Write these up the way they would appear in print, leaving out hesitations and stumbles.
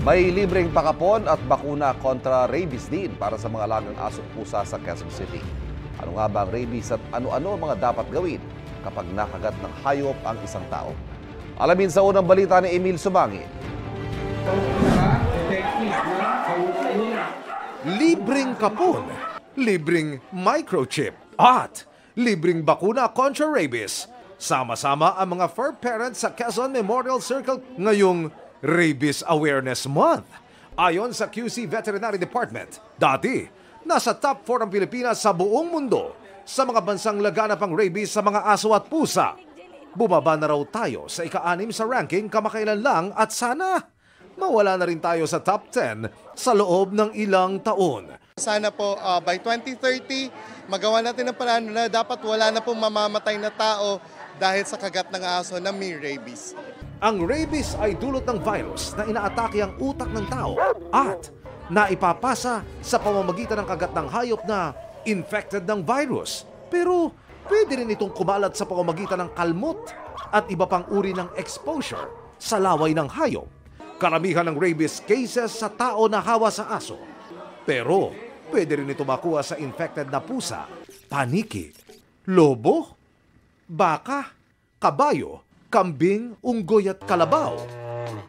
May libreng pakapon at bakuna kontra rabies din para sa mga alagang aso at pusa sa Quezon City. Ano nga ba ang rabies at ano-ano ang mga dapat gawin kapag nakagat ng hayop ang isang tao? Alamin sa unang balita ni Emil Sumangi. Libreng kapon, libreng microchip at libreng bakuna kontra rabies. Sama-sama ang mga fur parents sa Quezon Memorial Circle ngayong Rabies Awareness Month. Ayon sa QC Veterinary Department, dati nasa top 4 ang Pilipinas sa buong mundo sa mga bansang laganap ang rabies sa mga aso at pusa. Bumaba na raw tayo sa ika-6 sa ranking kamakailan lang at sana mawala na rin tayo sa top 10 sa loob ng ilang taon. Sana po by 2030, magawa natin ang paraan na dapat wala na pong mamamatay na tao dahil sa kagat ng aso na may rabies. Ang rabies ay dulot ng virus na inaatake ang utak ng tao at naipapasa sa pamamagitan ng kagat ng hayop na infected ng virus. Pero pwede rin itong kumalat sa pamamagitan ng kalmot at iba pang uri ng exposure sa laway ng hayop. Karamihan ng rabies cases sa tao na hawa sa aso. Pero pwede rin ito makuha sa infected na pusa, paniki, lobo, baka, kabayo, kambing, unggoy at kalabaw.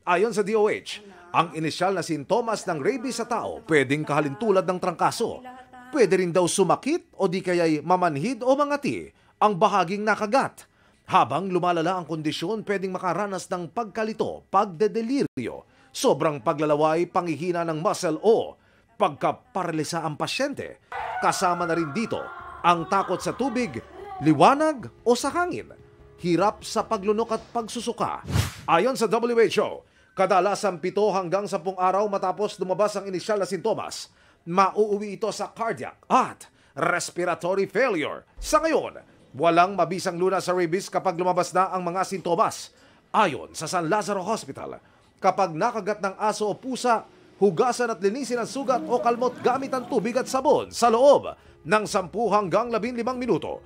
Ayon sa DOH, ang inisyal na sintomas ng rabies sa tao pwedeng kahalintulad ng trangkaso. Pwede rin daw sumakit o di kaya'y mamanhid o mangati ang bahaging nakagat. Habang lumalala ang kondisyon, pwedeng makaranas ng pagkalito, pagdedeliryo, sobrang paglalaway, panghihina ng muscle o pagkaparalisa ang pasyente. Kasama na rin dito ang takot sa tubig, liwanag o sa hangin. Hirap sa paglunok at pagsusuka. Ayon sa WHO, kadalasan 7 hanggang 10 araw matapos lumabas ang inisyal na sintomas, mauuwi ito sa cardiac at respiratory failure. Sa ngayon, walang mabisang lunas sa rabies kapag lumabas na ang mga sintomas. Ayon sa San Lazaro Hospital, kapag nakagat ng aso o pusa, hugasan at linisin ang sugat o kalmot gamit ang tubig at sabon sa loob ng 10 hanggang 15 minuto.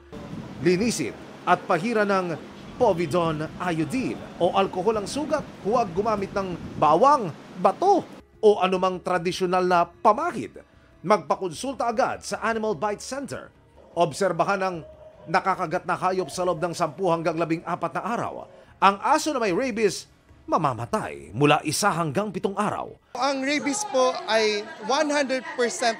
Linisin at pahira ng povidone iodine o alkohol ang sugat. Huwag gumamit ng bawang, bato o anumang tradisyonal na pamahid. Magpakonsulta agad sa Animal Bite Center. Obserbahan ang nakakagat na hayop sa loob ng 10 hanggang 14 na araw. Ang aso na may rabies, mamamatay mula 1 hanggang 7 araw. Ang rabies po ay 100%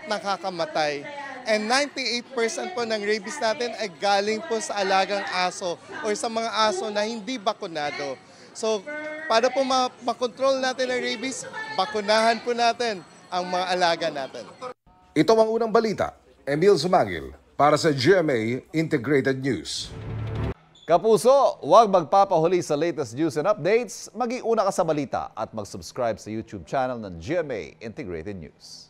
nakakamatay. And 98% po ng rabies natin ay galing po sa alagang aso o sa mga aso na hindi bakunado. So, para po makontrol natin ang rabies, bakunahan po natin ang mga alaga natin. Ito ang unang balita. Emil Sumangil para sa GMA Integrated News. Kapuso, huwag magpapahuli sa latest news and updates. Mag-iuna ka sa balita at mag-subscribe sa YouTube channel ng GMA Integrated News.